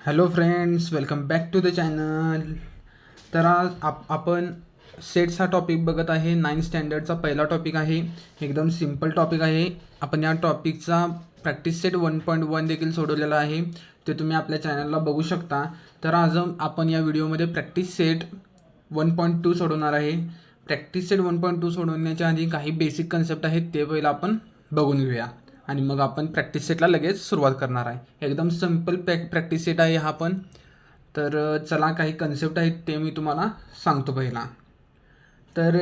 Hello friends, welcome back to the channel. तर आज आपण सेट्स हा टॉपिक बघत आहे. 9th स्टँडर्डचा पहिला टॉपिक आहे. एकदम सिम्पल टॉपिक आहे. आपण या टॉपिकचा प्रॅक्टिस सेट 1.1 देखील सोडवलेला आहे, ते तुम्ही आपल्या चॅनलला बघू शकता. तर आज आपण या व्हिडिओमध्ये प्रॅक्टिस सेट 1.2 सोडवणार आहे. प्रॅक्टिस सेट 1.2 सोडवण्याच्या आधी काही बेसिक कन्सेप्ट आहेत, ते पहिलं आपण बघून घेऊया आणि मग आपण प्रॅक्टिस सेटला लगेच सुरुवात करणार आहे. एकदम सिम्पल प्रॅक्टिस सेट आहे हा पण. तर चला, काही कन्सेप्ट आहेत ते मी तुम्हाला सांगतो पहिला. तर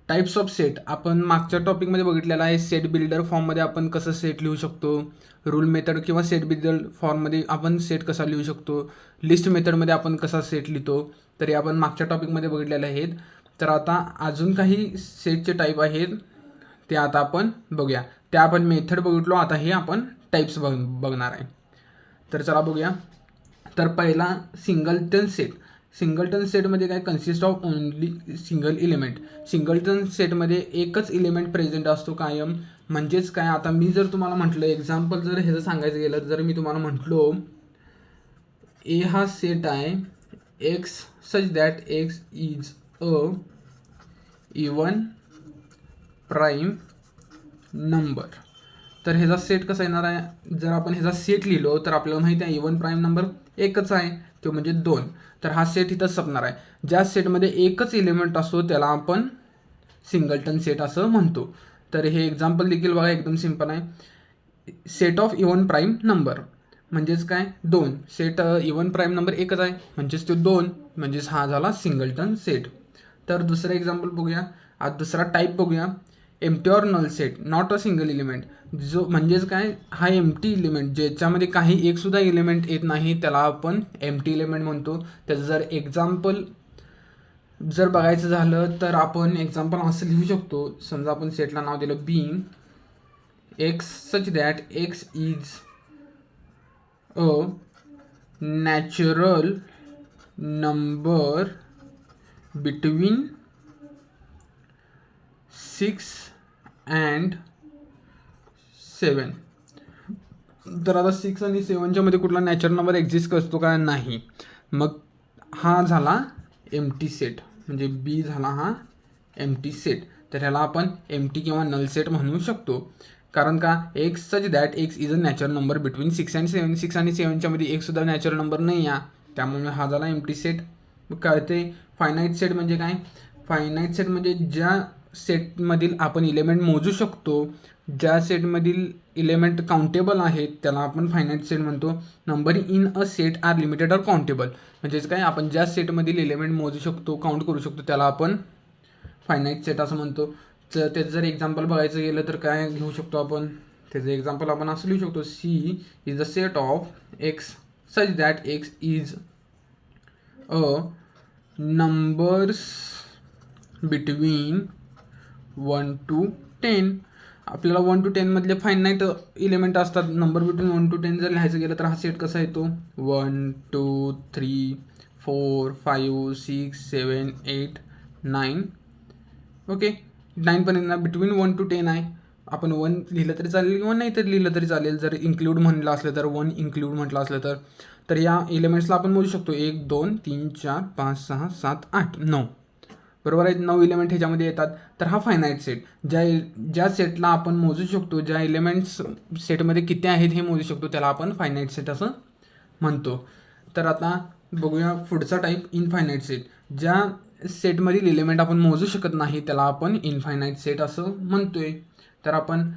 टाईप्स ऑफ सेट आपण मागच्या टॉपिकमध्ये बघितलेला आहे. सेट बिल्डर फॉर्ममध्ये आपण कसं सेट लिहू शकतो, रूल मेथड किंवा सेट बिल्डर फॉर्ममध्ये आपण सेट कसा लिहू शकतो, लिस्ट मेथडमध्ये आपण कसा सेट लिहितो, तर हे आपण मागच्या टॉपिकमध्ये बघितलेले आहेत. तर आता अजून काही सेटचे टाईप आहेत, ते आता आपण बघूया. त्या आपण मेथड बघितलो, आता हे आपण टाईप्स बघणार आहे. तर चला बघूया. तर पहिला सिंगलटन सेट. सिंगलटन सेटमध्ये काय consist of only single element. Singleton सेटमध्ये एकच इलिमेंट प्रेझेंट असतो कायम. म्हणजेच काय, आता मी जर तुम्हाला म्हटलं, एक्झाम्पल जर ह्याचं सांगायचं गेलं, जर मी तुम्हाला म्हटलो ए हा सेट आहे x such that x is a even prime number. तर ह्याचा सेट कसा येणार आहे, जर आपण ह्याचा सेट लिहिलो तर आपल्याला माहिती आहे इवन प्राईम नंबर एकच आहे, तो म्हणजे 2. तर हा सेट इथंच संपणार आहे. ज्या सेटमध्ये एकच एलिमेंट असतो त्याला आपण सिंगलटन सेट असं म्हणतो. तर हे एक्झाम्पल देखील बघा, एकदम सिम्पल आहे. Set of even prime number म्हणजेच काय, 2. सेट इवन प्राईम नंबर एकच आहे म्हणजेच तो 2, म्हणजेच हा झाला सिंगलटन सेट. तर दुसरं एक्झाम्पल बघूया. आज दुसरा टाईप बघूया, empty or null set not a single element. जो म्हणजेच काय, हा एम्प्टी इलिमेंट ज्याच्यामध्ये काही एकसुद्धा इलिमेंट येत नाही त्याला आपण एम्प्टी इलिमेंट म्हणतो. त्याचं जर एक्झाम्पल जर बघायचं झालं तर आपण एक्झाम्पल असं लिहू शकतो. समजा आपण सेटला नाव दिलं being x such that x is a natural number between 6 and 7. तर आता 6 आणि 7च्या मध्ये कुठला नॅचरल नंबर एक्झिस्ट करतो का, नाही. मग हा झाला एम्प्टी सेट, म्हणजे बी झाला हा एम्प्टी सेट. तर ह्याला आपण एम्प्टी किंवा नल सेट म्हणू शकतो. कारण का, x such that x is a natural number between 6 and 7. 6 आणि 7च्या मध्ये एकसुद्धा नॅचरल नंबर नाही आहे, त्यामुळे हा झाला एम्प्टी सेट. मग कळते. फायनाईट सेट म्हणजे काय, फायनाईट सेट म्हणजे ज्या सेटमधील आपण इलेमेंट मोजू शकतो, ज्या सेटमधील इलेमेंट काउंटेबल आहेत त्याला आपण फायनाईट सेट म्हणतो. Number in a set are limited or countable. म्हणजेच काय, आपण ज्या सेटमधील इलेमेंट मोजू शकतो, काउंट करू शकतो, त्याला आपण फायनाईट सेट असं म्हणतो. तर त्याचं जर एक्झाम्पल बघायचं गेलं तर काय घेऊ शकतो आपण, त्याचं एक्झाम्पल आपण असं लिहू शकतो, C is a set of x such that x is a numbers between 1 to 10. आपल्याला 1 to 10 मधले फायनाईट इलेमेंट असतात. नंबर बिटवीन 1 to 10 जर लिहायचं गेलं तर हा सेट कसा येतो, 1 2 3 4 5 6 7 8 9. ओके, 9 पण येणार. बिटवीन 1 to 10 आहे. आपण 1 लिहिलं तरी चालेल किंवा नाही तरी लिहिलं तरी चालेल. जर इन्क्लूड म्हणलं असलं तर 1 इन्क्लूड म्हटलं असलं तर या इलेमेंट्सला आपण मोजू शकतो. 1 2 3 4 5 6 7 8 9. बरोबर आहे, 9 इलेमेंट ह्याच्यामध्ये येतात. तर हा फायनाईट सेट, ज्या सेटला आपण मोजू शकतो, ज्या इलेमेंट्स सेटमध्ये किती आहेत हे मोजू शकतो, त्याला आपण फायनाईट सेट असं म्हणतो. तर आता बघूया पुढचा टाईप, इनफायनाईट सेट. ज्या सेटमधील इलेमेंट आपण मोजू शकत नाही त्याला आपण इनफायनाईट सेट असं म्हणतोय. तर आपण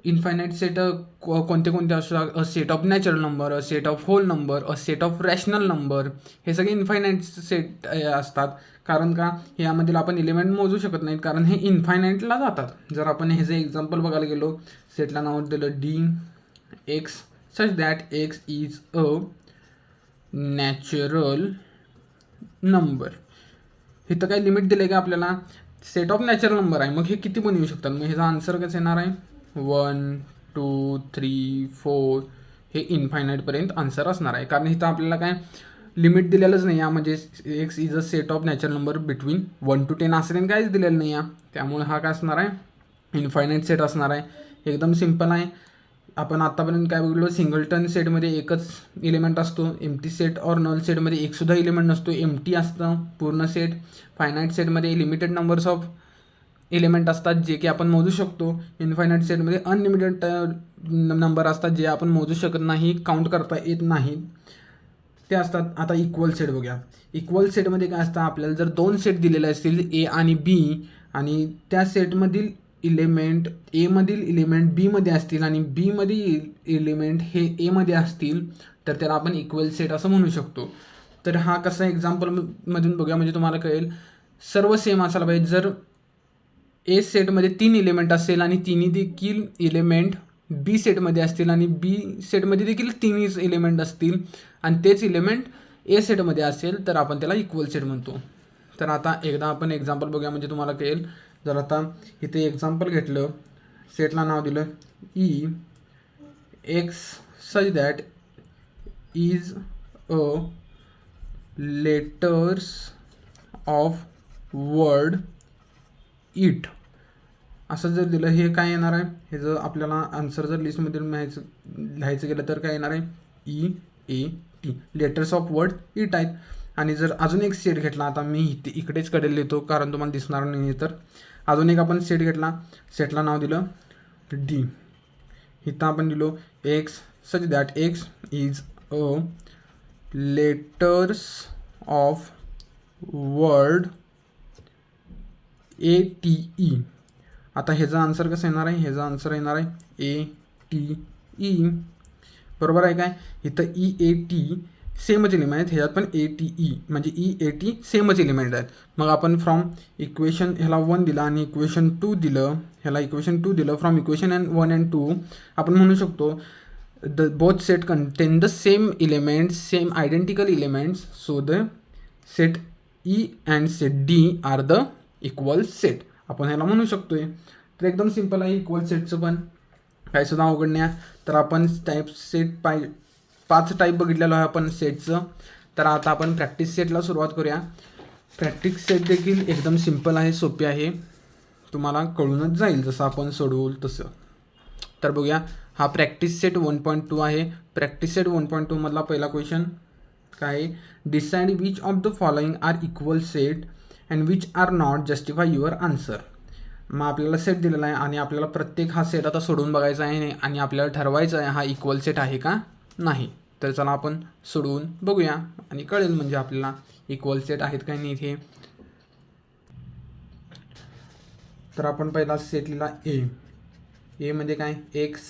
इनफायनाईट सेट कोणते कोणते असू, a set of natural number, a set of whole number, a set of rational number, हे सगळे इनफायनाईट सेट असतात. कारण का, यामधील आपण इलिमेंट मोजू शकत नाहीत, कारण हे इनफायनाईटला जातात. जर आपण ह्याचं एक्झाम्पल बघायला गेलो, सेटला नाव दिलं D x such that x is a natural number. इथं काही लिमिट दिलं आहे का आपल्याला, सेट ऑफ नॅचरल नंबर आहे, मग हे किती पण येऊ शकतात. मग ह्याचा आन्सर कसं येणार आहे, 1 2 3 4. हे इनफायनाईटपर्यंत आन्सर असणार आहे, कारण इथं आपल्याला काय लिमिट दिलेलंच नाही आहे. म्हणजे x is a set of natural number between 1 to 10 असं काहीच दिलेलं नाही आहे. त्यामुळे हा काय असणार आहे, इनफायनाईट सेट असणार आहे. एकदम सिम्पल आहे. आपण आत्तापर्यंत काय बघितलं, सिंगलटन सेटमध्ये एकच इलिमेंट असतो. एम्प्टी सेट और नल सेटमध्ये एकसुद्धा इलिमेंट नसतो, एम्प्टी असतं पूर्ण सेट. फायनाईट सेटमध्ये लिमिटेड नंबर्स ऑफ एलिमेंट असतात जे की आपण मोजू शकतो. इनफायनाईट सेटमध्ये अनलिमिटेड नंबर असतात जे आपण मोजू शकत नाही, काउंट करता येत नाही, ते असतात. आता इक्वल सेट बघूया. इक्वल सेटमध्ये काय असतं, आपल्याला जर दोन सेट दिलेले असतील ए आणि बी, आणि त्या सेटमधील इलिमेंट एमधील इलिमेंट बीमध्ये असतील आणि बीमधील इलिमेंट हे एमध्ये असतील, तर त्याला आपण इक्वल सेट असं म्हणू शकतो. तर हा कसा एक्झाम्पलमधून बघूया म्हणजे तुम्हाला कळेल. सर्व सेम असायला पाहिजे. जर ए सेटमध्ये 3 इलिमेंट असेल आणि तिन्ही देखील इलिमेंट बी सेटमध्ये असतील आणि बी सेटमध्ये देखील तिन्हीच इलिमेंट असतील आणि तेच इलिमेंट ए सेटमध्ये असेल, तर आपण त्याला इक्वल सेट म्हणतो. तर आता एकदा आपण एक्झाम्पल बघूया म्हणजे तुम्हाला कळेल. जर आता इथे एक्झाम्पल घेतलं, सेटला नाव दिलं E x such that is a letters of word it, असं जर दिलं, हे काय येणार आहे, हे जर आपल्याला आन्सर जर लिस्टमध्ये लिहायचं गेलं तर काय येणार आहे, E A T, letters of word it आहेत. आणि जर अजून एक सेट घेतला, आता मी इकडेच कडेल लिहितो कारण तुम्हाला दिसणार नाही, तर अजून एक आपण सेट घेतला, सेटला नाव दिलं डी. इथं आपण दिलो x such that x is a letters of word A T E. आता ह्याचा आन्सर कसं येणार आहे, ह्याचा आन्सर येणार आहे ए टी ई, बरोबर आहे काय. इथं ई ए टी सेमच एलिमेंट आहेत, ह्याच्यात पण ए टी ई म्हणजे ई ए टी सेमच एलिमेंट आहेत. मग आपण फ्रॉम इक्वेशन ह्याला 1 दिलं आणि इक्वेशन 2 दिलं, ह्याला इक्वेशन 2 दिलं, फ्रॉम इक्वेशन 1 and 2 आपण म्हणू शकतो the both set contain the same elements, same identical elements, so the set E and set D are the equal set, आपण ह्याला म्हणू शकतोय. तर एकदम सिम्पल आहे इक्वल सेटचं, पण काय सुद्धा अवघड नाही. तर आपण टाईप सेट 5 टाईप बघितलेलं आहे आपण सेटचं. तर आता आपण प्रॅक्टिस सेटला सुरुवात करूया. प्रॅक्टिस सेट देखील एकदम सिम्पल आहे, सोपी आहे, तुम्हाला कळूनच जाईल जसं आपण सोडवू तसं. तर बघूया, हा प्रॅक्टिस सेट 1.2 आहे. प्रॅक्टिस सेट 1.2 मधला पहिला क्वेश्चन काय आहे, decide which of the following are equal set and which are not, justify your answer. मग आपल्याला सेट दिलेला आहे आणि आपल्याला प्रत्येक हा सेट आता सोडवून बघायचा आहे आणि आपल्याला ठरवायचं आहे हा इक्वल सेट आहे का नाही. तर चला आपण सोडवून बघूया आणि कळेल म्हणजे आपल्याला इक्वल सेट आहेत का नाही इथे. तर आपण पहिला सेट लिहिला ए म्हणजे काय, एक्स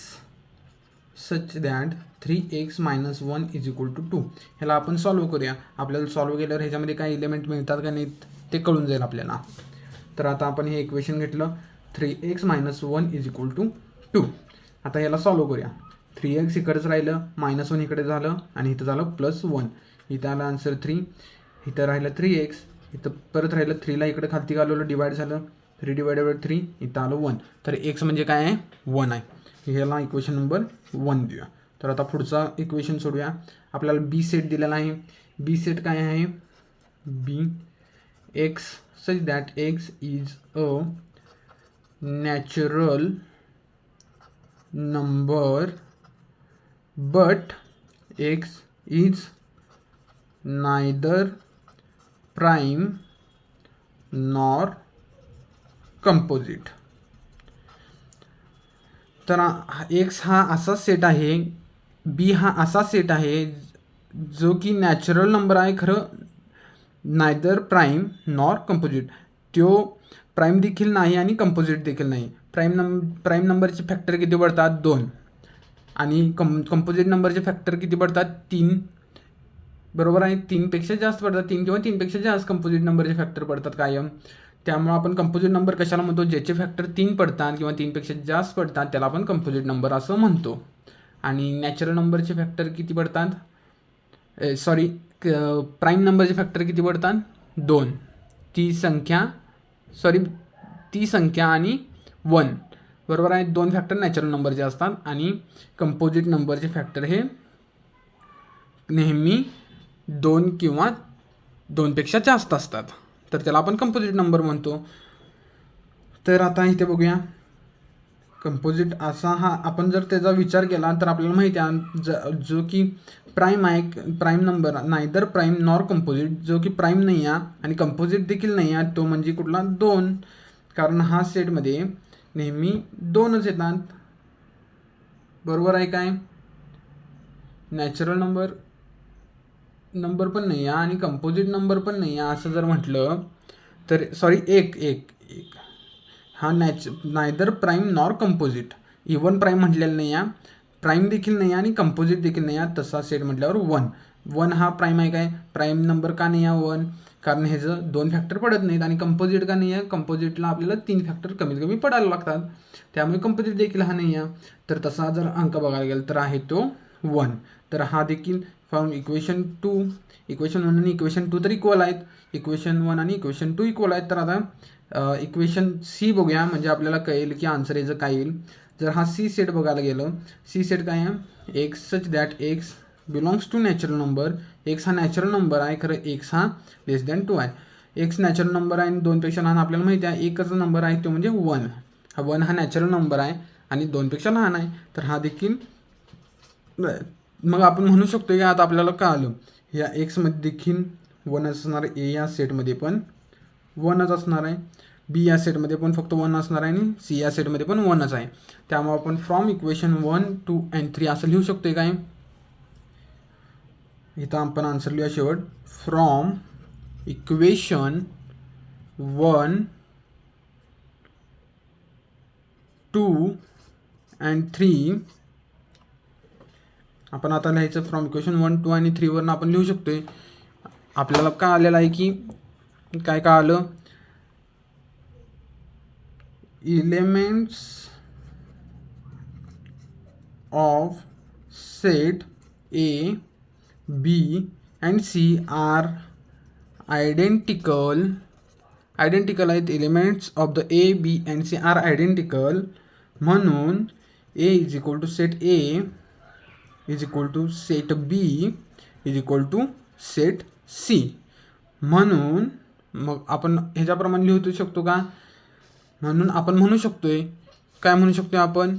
सच दॅट 3x - 1 = 2. ह्याला आपण सॉल्व करूया. आपल्याला सॉल्व केल्यावर ह्याच्यामध्ये काय एलिमेंट मिळतात का नाहीत ते कळून जाईल आपल्याला. तर आता आपण हे इक्वेशन घेतलं 3x - 1 = 2. आता याला सॉल्व करूया. 3x इकडेच राहिलं, -1 इकडे झालं आणि इथं झालं +1. इथं आलं आन्सर 3, इथं राहिलं 3x, इथं परत राहिलं 3ला इकडे खालती घालवलं, डिवाइड झालं 3/3, इथं आलं 1. तर x म्हणजे काय आहे, 1 आहे. ह्याला इक्वेशन नंबर 1 देऊया. तर आता पुढचा इक्वेशन सोडूया. आपल्याला बी सेट दिलेला आहे. बी सेट काय आहे, B x such that x is a natural number but x is neither prime nor composite. तर x हा असा सेट आहे, b हा असा सेट आहे जो की नॅचरल नंबर आहे, खरं नायदर प्राईम नॉर कंपोजिट. तो प्राईम देखील नाही आणि कंपोजिट देखील नाही. प्राईम नंबरचे फॅक्टर किती पडतात, 2, आणि कंपोजिट नंबरचे फॅक्टर किती पडतात, 3, बरोबर आहे. 3पेक्षा जास्त पडतात, 3 किंवा 3पेक्षा जास्त कंपोजिट नंबरचे फॅक्टर पडतात कायम. त्यामुळे आपण कंपोजिट नंबर कशाला म्हणतो, ज्याचे फॅक्टर 3 पडतात किंवा 3पेक्षा जास्त पडतात त्याला आपण कंपोजिट नंबर असं म्हणतो. आणि नॅचरल नंबरचे फॅक्टर किती पडतात, प्राईम नंबरचे फॅक्टर किती पडतात, 2. ती संख्या आणि 1, बरोबर आहे. 2 फॅक्टर नॅचरल नंबरचे असतात आणि कंपोजिट नंबरचे फॅक्टर हे नेहमी 2 किंवा 2पेक्षा जास्त असतात, तर त्याला आपण कंपोजिट नंबर म्हणतो. तर आता इथे बघूया, कंपोजिट असा हा आपण जर त्याचा विचार केला तर आपल्याला माहिती आहे जो की प्राईम आहे, prime number neither prime nor composite, जो की प्राईम नाही आहे आणि कंपोजिट देखील नाही आहे, तो म्हणजे कुठला 2. कारण हा सेटमध्ये नेहमी 2च येतात. बरोबर आहे काय? नॅचरल नंबर पण नाही आहे आणि कंपोजिट नंबर पण नाही आहे असं जर म्हटलं तर सॉरी एक एक एक हा neither prime nor composite, even prime म्हटलेलं नाही आहे, प्राईम देखील नाही आहे आणि कंपोजिट देखील नाही आहे. तसा सेट म्हटल्यावर 1 हा प्राईम आहे. काय प्राईम नंबर का नाही आहे 1? कारण ह्याचं 2 फॅक्टर पडत नाहीत. आणि कंपोजिट का नाही आहे? कंपोजिटला आपल्याला 3 फॅक्टर कमीत कमी पडायला लागतात, त्यामुळे कंपोजिट देखील हा नाही आहे. तर तसा जर अंक बघायला गेला तर आहे तो 1. तर हा देखील फ्रॉम इक्वेशन 1 आणि इक्वेशन 2 तर इक्वल आहेत. इक्वेशन 1 आणि इक्वेशन 2 इक्वल आहेत. तर आता इक्वेशन सी बघूया, म्हणजे आपल्याला कळेल की आन्सर याचं काय येईल. जर हा सी सेट बघायला गेलं, सी सेट काय आहे? X such that x belongs to natural number. X हा नॅचरल नंबर आहे, खरं एक्स हा लेस दॅन 2 आहे. एक्स नॅचरल नंबर आहे आणि 2पेक्षा लहान आपल्याला माहिती आहे. एकच नंबर आहे तो म्हणजे 1. हा 1 हा नॅचरल नंबर आहे आणि 2पेक्षा लहान आहे. तर हा देखील मग आपण म्हणू शकतो की आता आपल्याला कळालं या एक्समध्ये देखील 1 असणार आहे, ए या सेटमध्ये पण 1च असणार आहे, बी या सेटमध्ये पण फक्त 1 असणार आहे आणि सी या सेटमध्ये पण 1च आहे. त्यामुळे आपण फ्रॉम इक्वेशन 1, 2 and 3 असं लिहू शकतो. काय इथं आपण आन्सर लिहूया शेवट. फ्रॉम इक्वेशन 1, 2 and 3 आपण आता लिहायचं. फ्रॉम इक्वेशन 1, 2 आणि 3 वरून आपण लिहू शकतोय. आपल्याला काय आलेलं आहे की काय आलं, elements of set A, B and C are identical आहेत. Elements of the A, B and C are identical. म्हणून A is equal to set A is equal to set B is equal to set C. म्हणून मग आपण ह्याच्याप्रमाणे लिहू शकतो का? म्हणून आपण म्हणू शकतोय, काय म्हणू शकतोय आपण?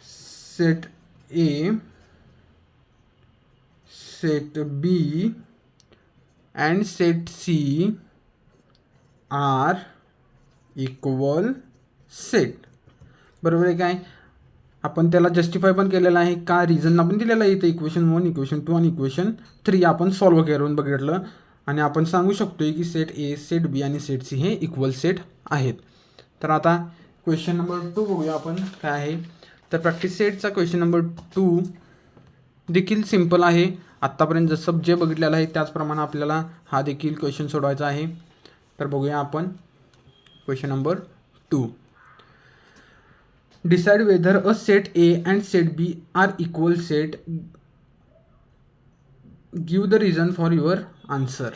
Set A, set B and set C are equal set. बरोबर आहे काय? आपण त्याला जस्टिफाय पण केलेलं आहे. का रिझन आपण दिलेलं आहे इथं. इक्वेशन 1, इक्वेशन 2 आणि इक्वेशन 3 आपण सॉल्व्ह करून बघितलं आणि आपण सांगू शकतोय की सेट ए, सेट बी आणि सेट सी हे इक्वल सेट आहेत. तर आता क्वेश्चन नंबर 2 बघूया आपण काय आहे. तर प्रॅक्टिस सेटचा क्वेश्चन नंबर 2 देखील सिम्पल आहे. आत्तापर्यंत जसं जे बघितलेलं आहे त्याचप्रमाणे आपल्याला हा देखील क्वेश्चन सोडवायचा आहे. तर बघूया आपण question number 2. Decide whether a set A and set B are equal set. Give the reason for your answer.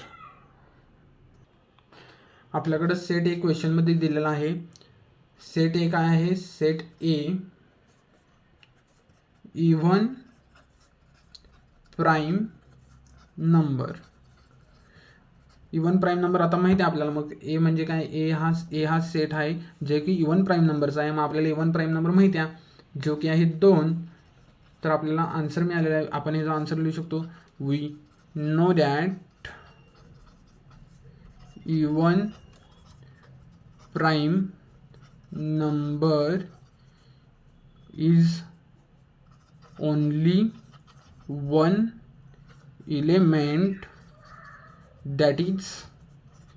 आपल्याकडं सेट ए क्वेश्चनमध्ये दिलेला आहे. सेट ए काय आहे? Set A even prime number. Even prime number आता माहिती आहे आपल्याला. मग ए म्हणजे काय? ए हा सेट आहे जे की इवन प्राईम नंबरचा आहे. मग आपल्याला इवन प्राईम नंबर माहिती आहे जो की आहे 2. तर आपल्याला आन्सर मिळालेला आहे. आपण हे जो आन्सर लिहू शकतो, we know that even prime number is only 1 element that is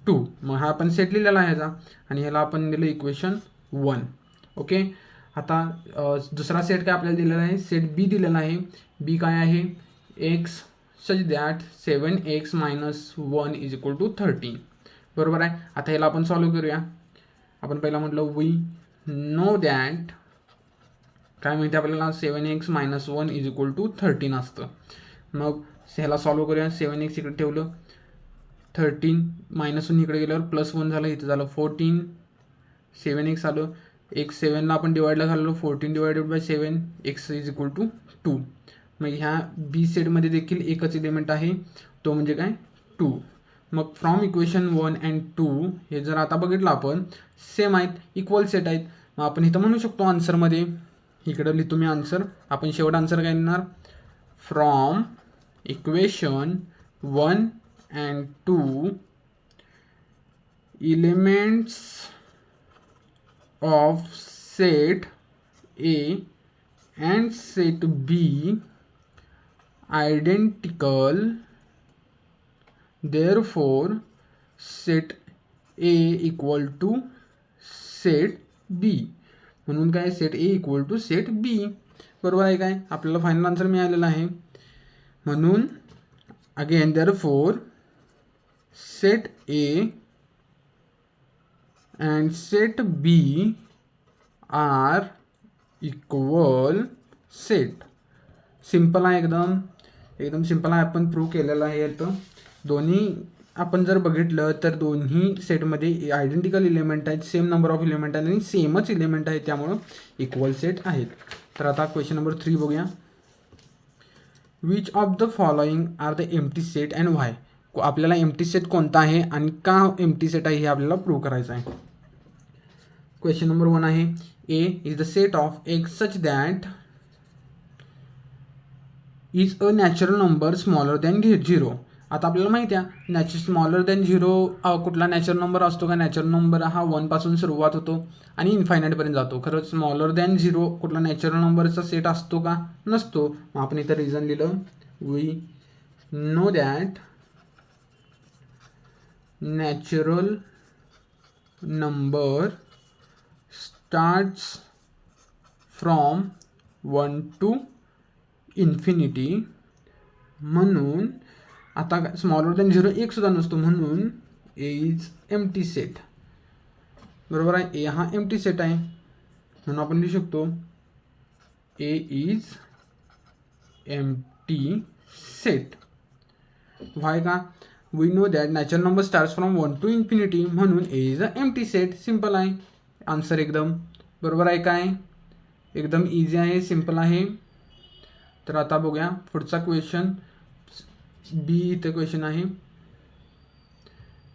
2. मग हा आपण सेट लिहिलेला आहे ह्याचा आणि ह्याला आपण दिलं इक्वेशन 1. ओके. आता दुसरा सेट काय आपल्याला दिलेला आहे? सेट बी दिलेला आहे. बी काय आहे? X such that 7x - 1 is equal to 13. बरोबर आहे. आता ह्याला आपण सॉल्व्ह करूया. आपण पहिला म्हटलं वी नो दॅट काय माहिती आपल्याला 7x - 1 इज इक्वल टू 13 असतं. मग ह्याला सॉल्व्ह करूया. 7x इकडे ठेवलं, 13 -1 इकडे गेल्यावर +1 झालं, इथं झालं 14. 7x आलं, x 7ला आपण डिवाइडला घाललो, 14 / 7 x इज इक्वल टू 2. मग ह्या बी सेटमध्ये देखील एकच एलिमेंट आहे, तो म्हणजे काय? 2. मग फ्रॉम इक्वेशन 1 and 2 हे जर आता बघितलं आपण सेम आहेत, इक्वल सेट आहेत. मग आपण इथं म्हणू शकतो आन्सरमध्ये, इकडं लिहितो मी आन्सर, आपण शेवट आन्सर काय लिहिणार, from equation 1 and 2 elements of set A and set B identical, therefore set A equal to set B. म्हणून काय, set A equal to set B. बरोबर आहे काय, आपल्याला फायनल आन्सर मिळालेला आहे. म्हणून again therefore set A and set B are equal set. Simple आहे, एकदम सिंपल आहे. आपण प्रूव्ह केलेलं आहे. तर दोन्ही आपण जर बघितलं तर दोन्ही सेटमध्ये आयडेंटिकल इलेमेंट आहेत, सेम नंबर ऑफ इलेमेंट आहेत आणि सेमच इलेमेंट आहेत, त्यामुळं इक्वल सेट आहेत. तर आता क्वेश्चन नंबर 3 बघूया. Which of the following are the empty set and why. आपल्याला एम्प्टी सेट कोणता आहे आणि का एम्प्टी सेट आहे हे आपल्याला प्रूव्ह करायचं आहे. क्वेश्चन नंबर 1 आहे, A is the set of x such that is a natural number smaller than 0. आता आपल्याला माहिती आहे स्मॉलर दॅन 0 कुठला नॅचरल नंबर असतो का, नॅचरल नंबर हा 1 पासून सुरुवात होतो आणि इन्फायनाईटपर्यंत जातो. खरं स्मॉलर दॅन 0 कुठला नॅचरल नंबरचा सेट असतो का, नसतो. मग आपण इथं रिझन लिहिलं, we know that natural number starts from 1 to infinity. म्हणून आता स्मॉलर दॅन 0 एक सुद्धा नसतो, म्हणून ए इज एम्प्टी सेट. बरोबर आहे, ए हा एम्प्टी सेट आहे. म्हणून आपण लिहू शकतो A is empty set. Why का, we know that natural number starts from 1 to infinity, म्हणून A is a empty set. Simple आहे आन्सर, एकदम बरोबर आहे. काय एकदम इझी आहे, सिम्पल आहे. तर आता बघूया पुढचा क्वेश्चन, बी इथे क्वेश्चन आहे.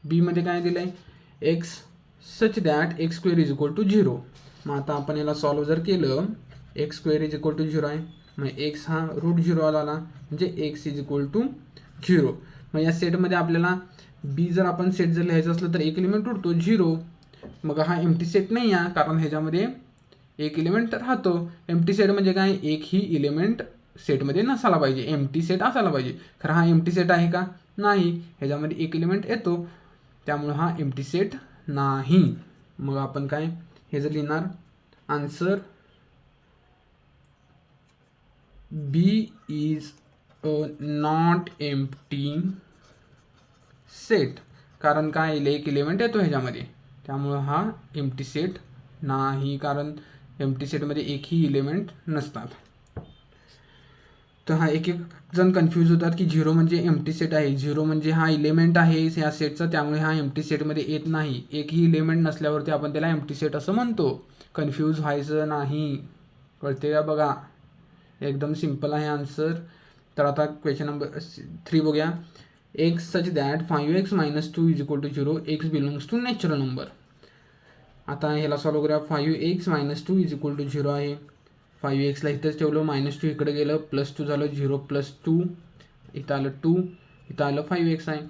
बी मध्ये काय दिलं आहे, x such that x square is equal to 0. मग आता आपण याला सॉल्व जर केलं, x square is equal to 0 आहे, मग एक्स हा रूट 0 आला, म्हणजे एक्स इज इक्वल टू 0. मग या सेटमध्ये आपल्याला बी जर आपण सेट जर लिहायचं असलं तर एक एलिमेंट उडतो 0. मग हा एम्प्टी सेट नाही आहे, कारण ह्याच्यामध्ये एक इलिमेंट राहतो. एम्प्टी सेट म्हणजे काय, एक ही इलिमेंट सेटमध्ये नसायला पाहिजे, एम्प्टी सेट असायला पाहिजे. खरं हा एम्प्टी सेट आहे का, नाही, ह्याच्यामध्ये एक इलिमेंट येतो, त्यामुळं हा एम्प्टी सेट नाही. मग आपण काय हे जर लिहिणार answer, B is a not empty set. कारण काय, एक इलिमेंट येतो ह्याच्यामध्ये, त्यामुळं हा एम्प्टी सेट नाही, कारण एम्प्टी सेटमध्ये एकही इलिमेंट नसतात. तर हा एक जण कन्फ्यूज होतात की 0 म्हणजे एम्प्टी सेट आहे, 0 म्हणजे हा इलिमेंट आहे ह्या सेटचा, त्यामुळे हा एम्प्टी सेटमध्ये येत नाही. एकही इलिमेंट नसल्यावरती आपण त्याला एम्प्टी सेट असं म्हणतो. कन्फ्यूज व्हायचं नाही, कळते का बघा, एकदम सिम्पल आहे आन्सर. तर आता क्वेश्चन नंबर 3 बघूया. X such that 5x - 2 is equal to 0, x belongs to natural number. आता ह्याला सॉल्व करूया. 5x - 2 इज इक्वल टू 0 आहे, 5xला इथंच ठेवलं, -2 इकडे गेलं, +2 झालं, 0 + 2 इथं आलं 2, इथं आलं 5x आहे,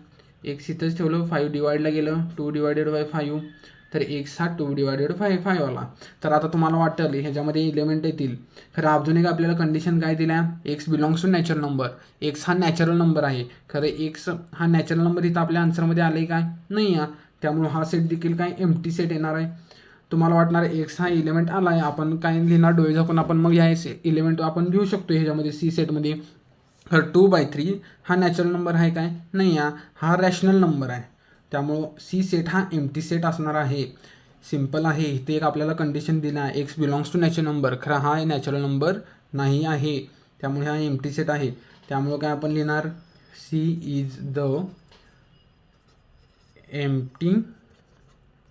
x इथंच ठेवलं, 5 डिवाइडला गेलं, 2 / 5, तर x हा 2 / 5 आला. तर आता तुम्हाला वाटतं ह्याच्यामध्ये इलेमेंट येतील. खरं अजून एक आपल्याला कंडिशन काय दिल्या, x belongs to natural number, x हा नॅचरल नंबर आहे. खरं एक्स हा नॅचरल नंबर इथं आपल्या आन्सरमध्ये आलं आहे काय, नाही आहे, त्यामुळे हा सेट देखील काय एम्प्टी सेट येणार आहे. तुम्हाला वाटणार एक्स हा इलेमेंट आला आहे, आपण काय लिहिणार, डोळे झाकून आपण मग ह्या इलेमेंट आपण लिहू शकतो ह्याच्यामध्ये सी सेटमध्ये. तर 2/3 हा नॅचरल नंबर आहे काय, नाही आहे, हा रॅशनल नंबर आहे, त्यामुळं सी सेट हा एम्प्टी सेट असणार आहे. सिम्पल आहे. इथे एक आपल्याला कंडिशन दिलं आहे, x belongs to natural number, खरं हा नॅचरल नंबर नाही आहे, त्यामुळे हा एम्प्टी सेट आहे. त्यामुळं काय आपण लिहिणार, C is the empty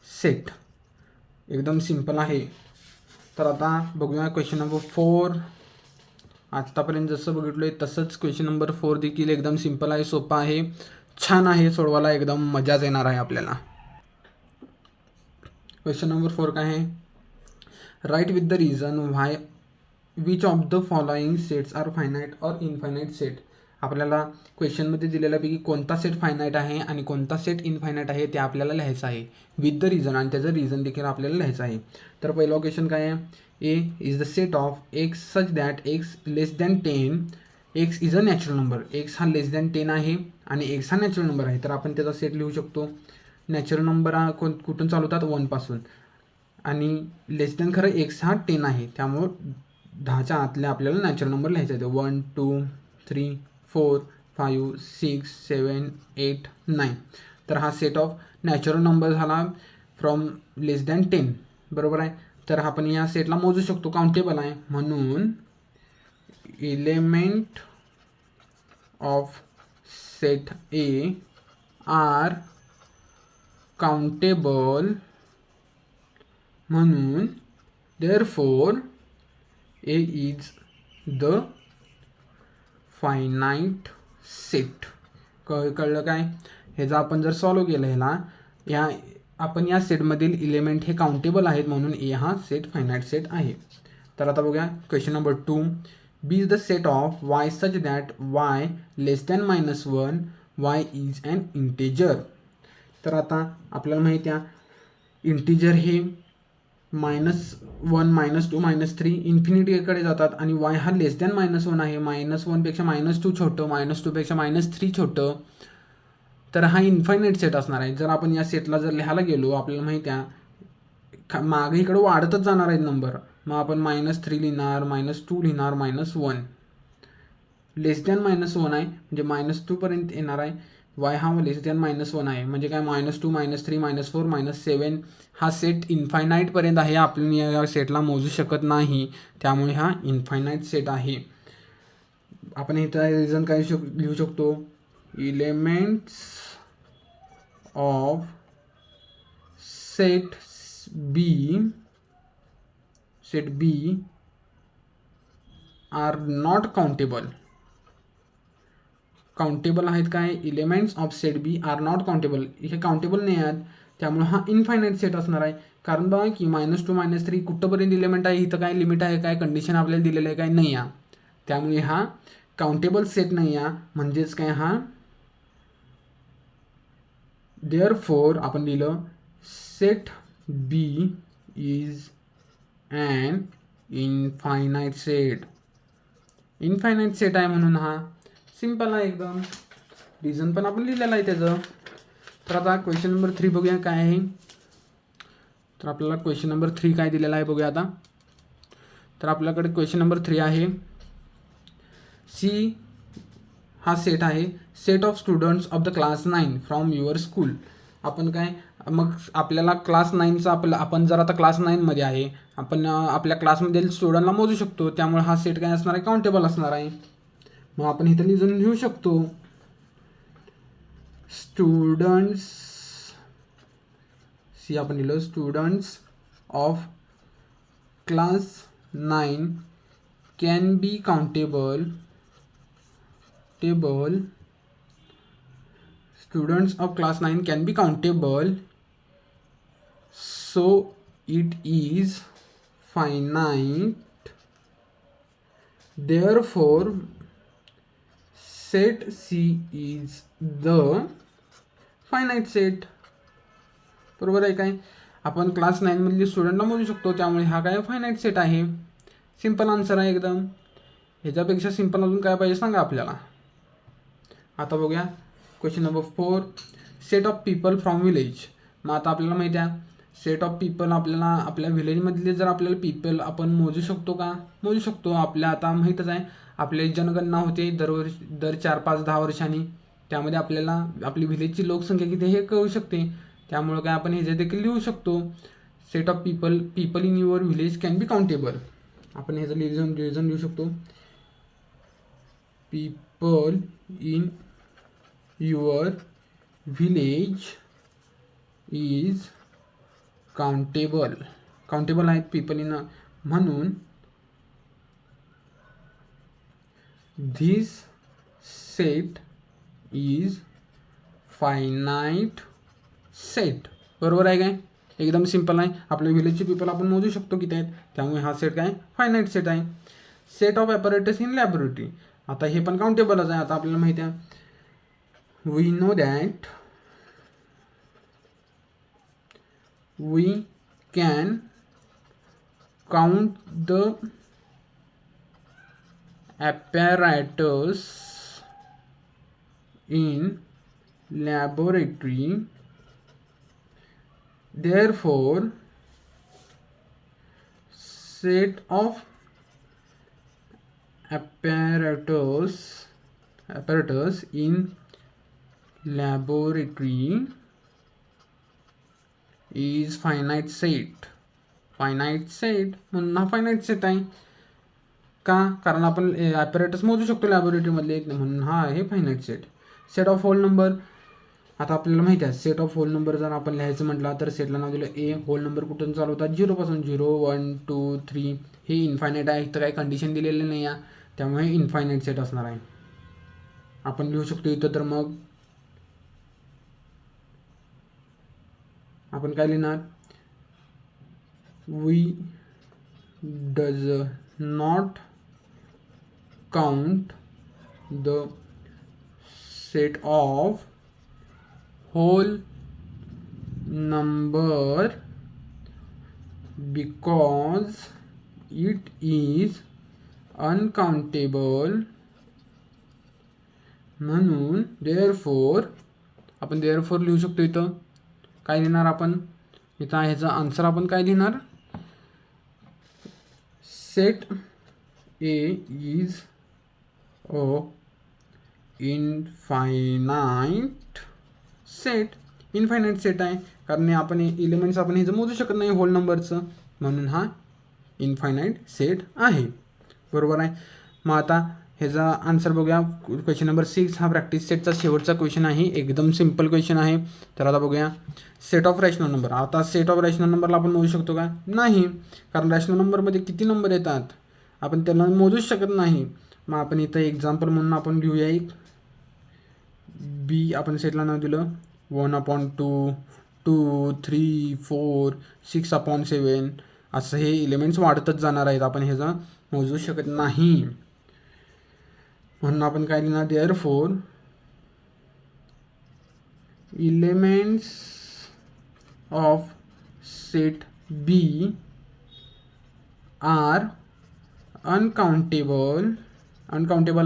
set. एकदम सिंपल आहे. तर आता बघूया क्वेश्चन नंबर 4. आत्तापर्यंत जसं बघितलं आहे तसंच क्वेश्चन नंबर 4 देखील एकदम सिंपल आहे, सोपा आहे, छान आहे, सोडवायला एकदम मजाच येणार आहे आपल्याला. क्वेश्चन नंबर 4 काय आहे, write with the reason why which of the following sets are finite और इनफायनाईट सेट. आपल्याला क्वेश्चनमध्ये दिलेलं आहे की कोणता सेट फायनाईट आहे आणि कोणता सेट इनफायनाईट आहे ते आपल्याला लिहायचं आहे विथ द रिझन, आणि त्याचं रिझन देखील आपल्याला लिहायचं आहे. तर पहिला क्वेश्चन काय आहे, A is the set of x such that x less than 10. X is a natural number. X हा लेस दॅन 10 आहे आणि एक्स हा नॅचरल नंबर आहे. तर आपण त्याचा सेट लिहू शकतो. नॅचरल नंबर हा कुठून चालू होतात, 1पासून, आणि लेस दॅन खरं एक्स हा 10 आहे, त्यामुळं 10च्या आतल्या आपल्याला नॅचरल नंबर लिहायचा आहे. 1 2 3 4 5 6 7 8 9. तर हा सेट ऑफ नॅचरल नंबर झाला फ्रॉम लेस दॅन 10, बरोबर आहे. तर आपण या सेटला मोजू शकतो, काउंटेबल आहे, म्हणून element of set A are countable, म्हणून therefore A is the finite set. कळलं काय? ह्याचा आपण जर सॉल्व केलं ह्याला, आपण या सेटमधील इलेमेंट हे काउंटेबल आहेत, म्हणून ए हा सेट फायनाईट सेट आहे. तर आता बघूया question number 2. B is the set of Y such that Y less than -1 Y is an integer. तर आता आपल्याला माहिती आहे इंटिजर हे -1 -2 -3 इन्फिनिटीकडे जातात आणि वाय हा लेस दॅन -1 आहे. -1पेक्षा -2 छोटं, -2पेक्षा -3 छोटं. तर हा इन्फायनाईट सेट असणार आहे. जर आपण या सेटला जर लिहायला गेलो, आपल्याला माहिती आहे मागे इकडं वाढतच जाणार आहेत नंबर. मग आपण -3 लिहिणार, -2 लिहिणार, -1. लेस दॅन -1 आहे म्हणजे -2पर्यंत येणार आहे. वाय हा लेस दॅन -1 आहे म्हणजे काय, -2 -3 -4 -7 हा सेट इन्फायनाईटपर्यंत आहे. आपण या सेटला मोजू शकत नाही, त्यामुळे हा इन्फायनाईट सेट आहे. आपण इथं रिझन काय लिहू शकतो, elements of set B are not countable. Countable आहेत काय, elements of set B are not countable, हे काउंटेबल नाही आहेत, त्यामुळे हा इन्फायनाईट सेट असणार आहे. कारण बघा की -2 -3 कुठंपर्यंत एलिमेंट आहे, इथं काय लिमिट आहे, काय कंडिशन आपल्याला दिलेलं आहे काय, नाही आहे. त्यामुळे हा काउंटेबल सेट नाही आहे, म्हणजेच काय, हा देअरफॉर आपण लिहिलं set B is an infinite set. Infinite set आहे म्हणून हा सिंपल आहे एकदम. रिझन पण आपण लिहिलेलं आहे त्याचं. तर आता क्वेश्चन नंबर 3 बघूया काय आहे. तर आपल्याला क्वेश्चन नंबर 3 काय दिलेला आहे बघूया आता. तर आपल्याकडे क्वेश्चन नंबर 3 आहे, सी हा सेट आहे, set of students of the class 9 from your school. आपण काय, मग आपल्याला क्लास 9चा आपण जर आता क्लास 9मध्ये आहे, आपण आपल्या क्लासमधील स्टुडंटला मोजू शकतो, त्यामुळे हा सेट काय असणार आहे, काउंटेबल असणार आहे. मग आपण इथं लिहू शकतो स्टुडंट्स, सी आपण लिहिलं students of class 9 can be countable. Students of class 9 can be countable, so it is finite. Therefore, set C is the finite set. बरोबर आहे काय, आपण क्लास 9 मधली स्टुडंटला मोजू शकतो, त्यामुळे हा काय फायनाईट सेट आहे. सिंपल आन्सर आहे एकदम. ह्याच्यापेक्षा सिंपल अजून काय पाहिजे सांगा आपल्याला. आता बघूया question number 4, set of people from village. मग आता आपल्याला माहिती आहे सेट ऑफ पीपल, आपल्याला आपल्या विलेजमधले जर आपल्याला पीपल आपण मोजू शकतो का, मोजू शकतो. आपल्या आता माहीतच आहे आपली जनगणना होते दर 4 5 10 वर्षांनी, त्यामध्ये आपल्याला आपली विलेजची लोकसंख्या किती हे कळू शकते. त्यामुळं काय आपण हे देखील लिहू शकतो, set of people in your village can be countable. आपण ह्याचं रिझन लिहू शकतो, people in your village is countable. Countable आहेत पीपल इन, म्हणून this set is finite set. बरोबर आहे काय. एकदम सिंपल आहे. आपल्या व्हिलेजचे पीपल आपण मोजू शकतो किती आहेत, त्यामुळे हा सेट काय फायनाईट सेट आहे. Set of apparatus in laboratory, आता हे पण काउंटेबलच आहे. आता आपल्याला माहिती आहे, we know that we can count the apparatus in laboratory, therefore set of apparatus in laboratory is finite set. Finite set म्हणून हा फायनाईट सेट आहे. का? कारण आपण ॲपरेटस मोजू शकतो लॅबोरेटरीमधले, म्हणून हा आहे finite set. Set of whole number, आता आपल्याला माहिती आहे सेट ऑफ होल नंबर जर आपण लिहायचं म्हटलं तर सेटला नाव दिलं ए. होल नंबर कुठून चालू होतात? 0 पासून. 0 1 2 3. हे इन्फायनाईट आहे, इथं काही कंडिशन दिलेली नाही आहे, त्यामुळे इन्फायनाईट सेट असणार आहे. आपण लिहू शकतो इथं, तर मग आपण काय लिहिणार? We does not count the set of whole number because it is uncountable, म्हणून therefore आपण therefore लिहू शकतो. इथं काय लिहिणार आपण? इथं ह्याचा आन्सर आपण काय लिहिणार? Set A is a infinite set. Infinite set आहे कारण आपण एलिमेंट्स आपण हे मोजू शकत नाही होल नंबरचं, म्हणून हा इनफायनाईट सेट आहे. बरोबर आहे. मग आता ह्याचा आन्सर बघूया. क्वेश्चन नंबर 6 हा प्रॅक्टिस सेटचा शेवटचा क्वेश्चन आहे. एकदम सिम्पल क्वेश्चन आहे. तर आता बघूया सेट ऑफ रॅशनल नंबर. आता सेट ऑफ रॅशनल नंबरला आपण मोजू शकतो का? नाही, कारण रॅशनल नंबरमध्ये किती नंबर येतात आपण त्यांना मोजूच शकत नाही. मग आपण इथं एक्झाम्पल म्हणून आपण घेऊया एक बी. आपण सेटला नाव दिलं 1/2 2 3 4 6/7. असं हे एलिमेंट्स वाढतच जाणार आहेत, आपण ह्याचा मोजू शकत नाही. म्हणून आपण काय लिहिणार? Therefore elements of set B are uncountable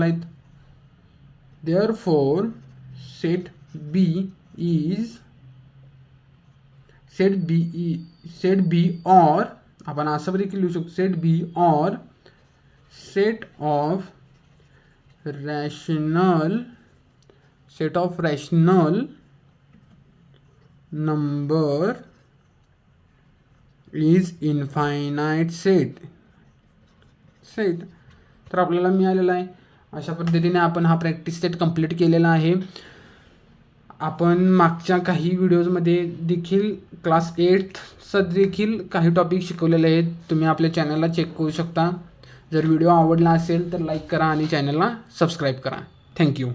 आहेत. देअरफॉर सेट बी और आपण असं देखील लिहू शकतो, सेट बी और set of rational number is infinite set. तर आपल्याला मिळालेला आहे. अशा पद्धतीने आपण हा प्रॅक्टिस सेट कंप्लीट केलेला आहे. आपण मागच्या काही व्हिडिओजमध्ये देखील क्लास 8चं देखील काही टॉपिक शिकवलेले आहेत. तुम्ही आपल्या चॅनलला चेक करू शकता. जर व्हिडिओ आवडला असेल तर लाईक करा आणि चॅनलला सबस्क्राईब करा. थँक्यू.